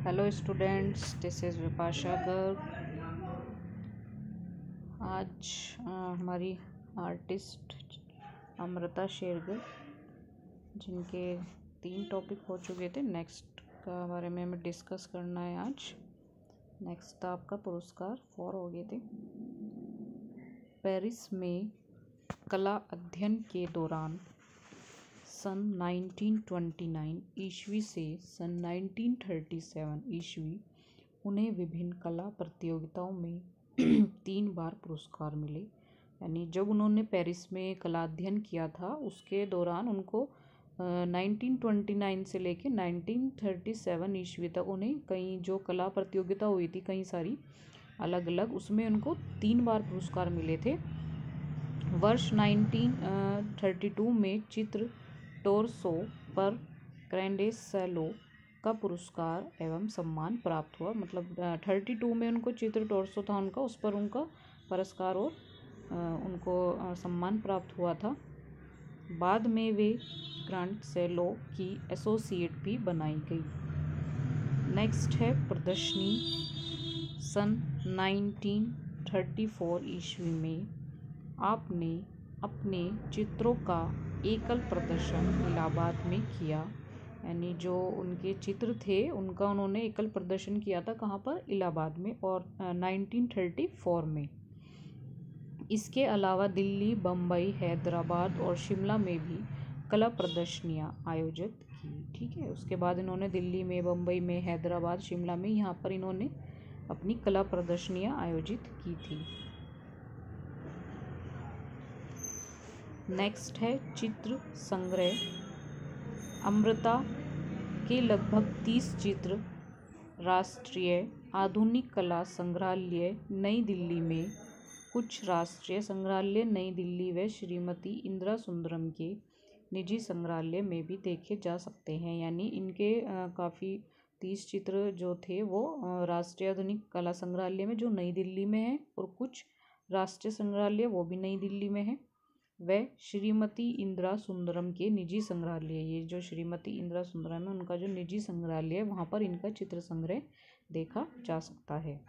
Hello students, this is Vipasha Garg. आज हमारी artist Amrita Shergill, जिनके 3 टॉपिक हो चुके थे, नेक्स्ट का बारे में हमें डिस्कस करना है। आज नेक्स्ट था आपका पुरस्कार 4 हो गए थे। पेरिस में कला अध्ययन के दौरान सन 1929 ईस्वी से सन 1937 ईस्वी उन्हें विभिन्न कला प्रतियोगिताओं में 3 बार पुरस्कार मिले। यानी जब उन्होंने पेरिस में कला अध्ययन किया था उसके दौरान उनको 1929 से लेके 1937 ईस्वी तक उन्हें कई जो कला प्रतियोगिता हुई थी कई सारी अलग अलग, उसमें उनको 3 बार पुरस्कार मिले थे। वर्ष 1932 में चित्र टोरसो पर क्रेंडेसेलो का पुरस्कार एवं सम्मान प्राप्त हुआ। मतलब 32 में उनको चित्र टोरसो था उनका, उस पर उनका पुरस्कार और उनको सम्मान प्राप्त हुआ था। बाद में वे क्रेंडेसेलो की एसोसिएट भी बनाई गई। नेक्स्ट है प्रदर्शनी। सन 1934 ईस्वी में आपने अपने चित्रों का एकल प्रदर्शन इलाहाबाद में किया। यानी जो उनके चित्र थे उनका उन्होंने एकल प्रदर्शन किया था, कहाँ पर? इलाहाबाद में, और 1934 में। इसके अलावा दिल्ली, बम्बई, हैदराबाद और शिमला में भी कला प्रदर्शनियाँ आयोजित की। ठीक है, उसके बाद इन्होंने दिल्ली में, बम्बई में, हैदराबाद, शिमला में, यहाँ पर इन्होंने अपनी कला प्रदर्शनियाँ आयोजित की थी। नेक्स्ट है चित्र संग्रह। अमृता के लगभग 30 चित्र राष्ट्रीय आधुनिक कला संग्रहालय नई दिल्ली में, कुछ राष्ट्रीय संग्रहालय नई दिल्ली व श्रीमती इंदिरा सुंदरम के निजी संग्रहालय में भी देखे जा सकते हैं। यानी इनके काफ़ी 30 चित्र जो थे वो राष्ट्रीय आधुनिक कला संग्रहालय में जो नई दिल्ली में है, और कुछ राष्ट्रीय संग्रहालय वो भी नई दिल्ली में है, व श्रीमती इंदिरा सुंदरम के निजी संग्रहालय। ये जो श्रीमती इंदिरा सुंदरम है उनका जो निजी संग्रहालय है वहाँ पर इनका चित्र संग्रह देखा जा सकता है।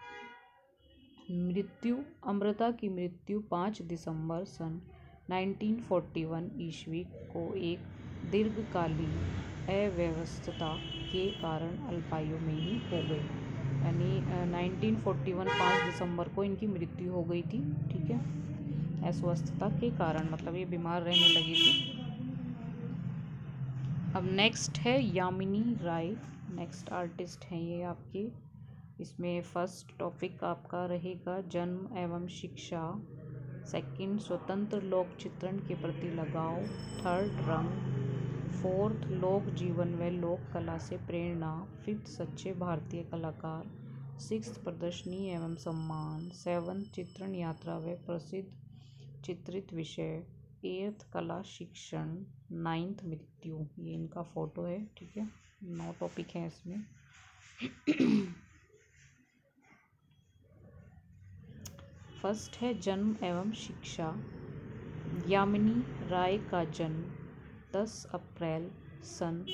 मृत्यु। अमृता की मृत्यु 5 दिसंबर सन 1941 ईस्वी को एक दीर्घकालीन अव्यवस्था के कारण अल्पायु में ही हो गई। यानी 1941 5 दिसंबर को इनकी मृत्यु हो गई थी। ठीक है, अस्वस्थता के कारण, मतलब ये बीमार रहने लगी थी। अब नेक्स्ट है यामिनी राय। नेक्स्ट आर्टिस्ट हैं ये आपके। इसमें फर्स्ट टॉपिक आपका रहेगा जन्म एवं शिक्षा। सेकंड स्वतंत्र लोक चित्रण के प्रति लगाव। थर्ड रंग। फोर्थ लोक जीवन व लोक कला से प्रेरणा। फिफ्थ सच्चे भारतीय कलाकार। सिक्स्थ प्रदर्शनी एवं सम्मान। सेवंथ चित्रण यात्रा व प्रसिद्ध चित्रित विषय। एट्थ कला शिक्षण। नाइन्थ मृत्यु। ये इनका फोटो है। ठीक है, 9 टॉपिक हैं इसमें। फर्स्ट है जन्म एवं शिक्षा। यामिनी राय का जन्म 10 अप्रैल सन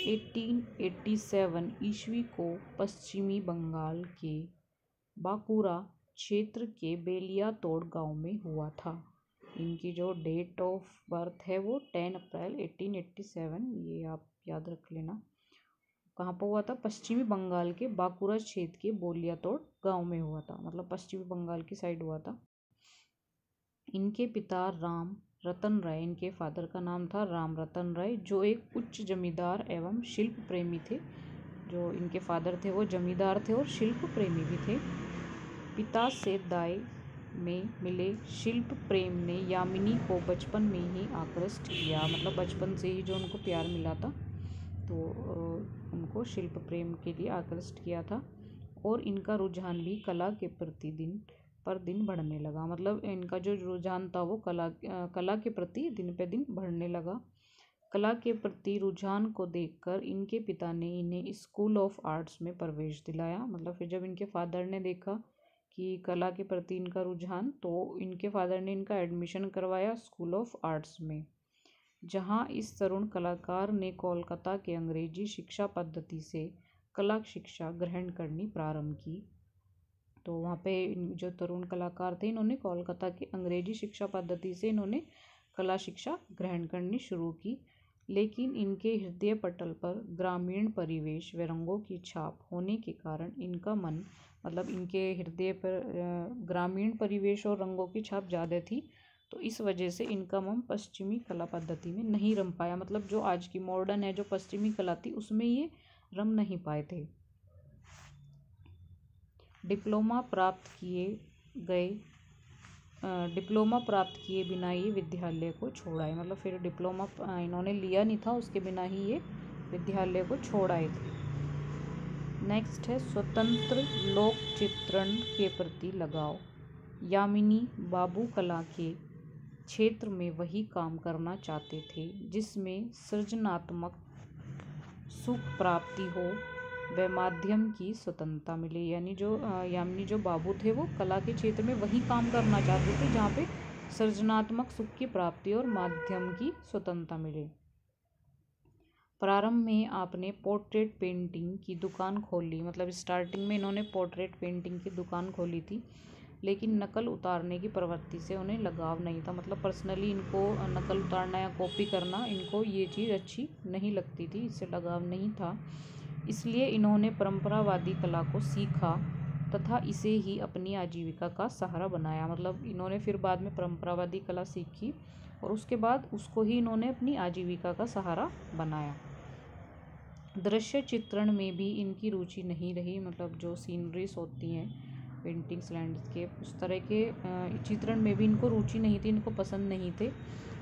1887 ईस्वी को पश्चिमी बंगाल के बांकुरा क्षेत्र के बेलियातोड़ गांव में हुआ था। इनकी जो डेट ऑफ बर्थ है वो 10 अप्रैल 1887, ये आप याद रख लेना। कहाँ पर हुआ था? पश्चिमी बंगाल के बांकुरा क्षेत्र के बेलियातोड़ गांव में हुआ था, मतलब पश्चिमी बंगाल की साइड हुआ था। इनके पिता राम रतन राय, इनके फादर का नाम था राम रतन राय, जो एक उच्च जमींदार एवं शिल्प प्रेमी थे। जो इनके फादर थे वो जमींदार थे और शिल्प प्रेमी भी थे। पिता से दाई में मिले शिल्प प्रेम ने यामिनी को बचपन में ही आकृष्ट किया। मतलब बचपन से ही जो उनको प्यार मिला था तो उनको शिल्प प्रेम के लिए आकृष्ट किया था, और इनका रुझान भी कला के प्रति दिन पर दिन बढ़ने लगा। मतलब इनका जो रुझान था वो कला के प्रति दिन पे दिन बढ़ने लगा। कला के प्रति रुझान को देखकर इनके पिता ने इन्हें स्कूल ऑफ आर्ट्स में प्रवेश दिलाया। मतलब फिर जब इनके फादर ने देखा कि कला के प्रति इनका रुझान, तो इनके फादर ने इनका एडमिशन करवाया स्कूल ऑफ आर्ट्स में, जहां इस तरुण कलाकार ने कोलकाता के अंग्रेजी शिक्षा पद्धति से कला शिक्षा ग्रहण करनी प्रारंभ की। तो वहाँ पे जो तरुण कलाकार थे, इन्होंने कोलकाता की अंग्रेजी शिक्षा पद्धति से इन्होंने कला शिक्षा ग्रहण करनी शुरू की। लेकिन इनके हृदय पटल पर ग्रामीण परिवेश व रंगों की छाप होने के कारण इनका मन, मतलब इनके हृदय पर ग्रामीण परिवेश और रंगों की छाप ज़्यादा थी, तो इस वजह से इनका मन पश्चिमी कला पद्धति में नहीं रम पाया। मतलब जो आज की मॉडर्न है, जो पश्चिमी कला थी, उसमें ये रम नहीं पाए थे। डिप्लोमा प्राप्त किए बिना ये विद्यालय को छोड़ाए। मतलब फिर डिप्लोमा इन्होंने लिया नहीं था, उसके बिना ही ये विद्यालय को छोड़ आए थे। नेक्स्ट है स्वतंत्र लोक चित्रण के प्रति लगाव। यामिनी बाबू कला के क्षेत्र में वही काम करना चाहते थे जिसमें सृजनात्मक सुख प्राप्ति हो व माध्यम की स्वतंत्रता मिले। यानी जो यामिनी जो बाबू थे, वो कला के क्षेत्र में वही काम करना चाहते थे जहाँ पे सृजनात्मक सुख की प्राप्ति और माध्यम की स्वतंत्रता मिले। प्रारंभ में आपने पोर्ट्रेट पेंटिंग की दुकान खोली। मतलब स्टार्टिंग में इन्होंने पोर्ट्रेट पेंटिंग की दुकान खोली थी, लेकिन नकल उतारने की प्रवृत्ति से उन्हें लगाव नहीं था। मतलब पर्सनली इनको नकल उतारना या कॉपी करना, इनको ये चीज़ अच्छी नहीं लगती थी, इससे लगाव नहीं था। इसलिए इन्होंने परंपरावादी कला को सीखा तथा इसे ही अपनी आजीविका का सहारा बनाया। मतलब इन्होंने फिर बाद में परंपरावादी कला सीखी और उसके बाद उसको ही इन्होंने अपनी आजीविका का सहारा बनाया। दृश्य चित्रण में भी इनकी रुचि नहीं रही। मतलब जो सीनरीज होती हैं, पेंटिंग्स, लैंडस्केप, उस तरह के चित्रण में भी इनको रुचि नहीं थी, इनको पसंद नहीं थे।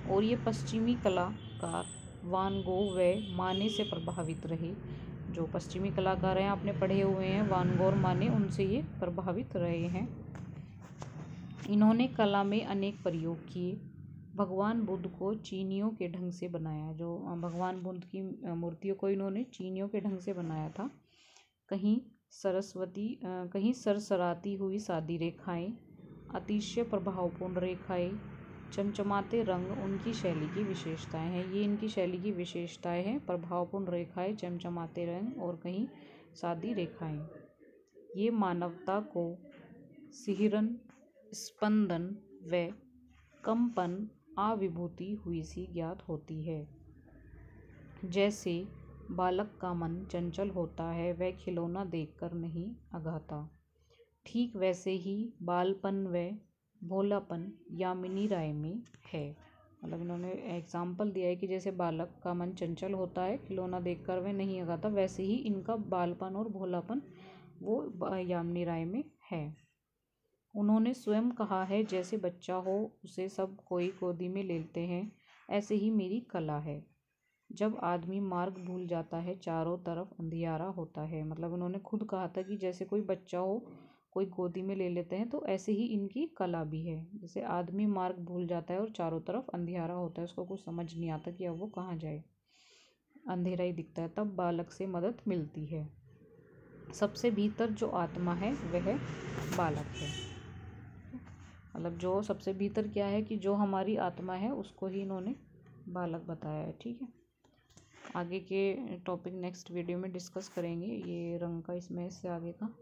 और ये पश्चिमी कलाकार वान गो व माने से प्रभावित रहे। जो पश्चिमी कलाकार हैं, आपने पढ़े हुए हैं, वान गो और माने, उनसे ये प्रभावित रहे हैं। इन्होंने कला में अनेक प्रयोग किए। भगवान बुद्ध को चीनियों के ढंग से बनाया। जो भगवान बुद्ध की मूर्तियों को इन्होंने चीनियों के ढंग से बनाया था। कहीं सरसराती हुई सादी रेखाएं, अतिशय प्रभावपूर्ण रेखाएं, चमचमाते रंग उनकी शैली की विशेषताएं हैं। ये इनकी शैली की विशेषताएं हैं, प्रभावपूर्ण रेखाएं, चमचमाते रंग और कहीं सादी रेखाएं। ये मानवता को सिहरन, स्पंदन व कंपन आविभूति हुई सी ज्ञात होती है। जैसे बालक का मन चंचल होता है, वह खिलौना देखकर नहीं अघाता, ठीक वैसे ही बालपन व भोलापन यामिनी राय में है। मतलब इन्होंने एग्जाम्पल दिया है कि जैसे बालक का मन चंचल होता है, खिलौना देखकर वह नहीं अघाता, वैसे ही इनका बालपन और भोलापन वो यामिनी राय में है। उन्होंने स्वयं कहा है, जैसे बच्चा हो उसे सब कोई गोदी में लेते हैं, ऐसे ही मेरी कला है। जब आदमी मार्ग भूल जाता है, चारों तरफ अंधियारा होता है। मतलब उन्होंने खुद कहा था कि जैसे कोई बच्चा हो, कोई गोदी में ले लेते हैं, तो ऐसे ही इनकी कला भी है। जैसे आदमी मार्ग भूल जाता है और चारों तरफ अंधियारा होता है, उसको कुछ समझ नहीं आता कि अब वो कहाँ जाए, अंधेरा ही दिखता है, तब बालक से मदद मिलती है। सबसे भीतर जो आत्मा है वह बालक है। मतलब जो सबसे भीतर क्या है कि जो हमारी आत्मा है, उसको ही इन्होंने बालक बताया है। ठीक है, आगे के टॉपिक नेक्स्ट वीडियो में डिस्कस करेंगे। ये रंग का इसमें इससे आगे का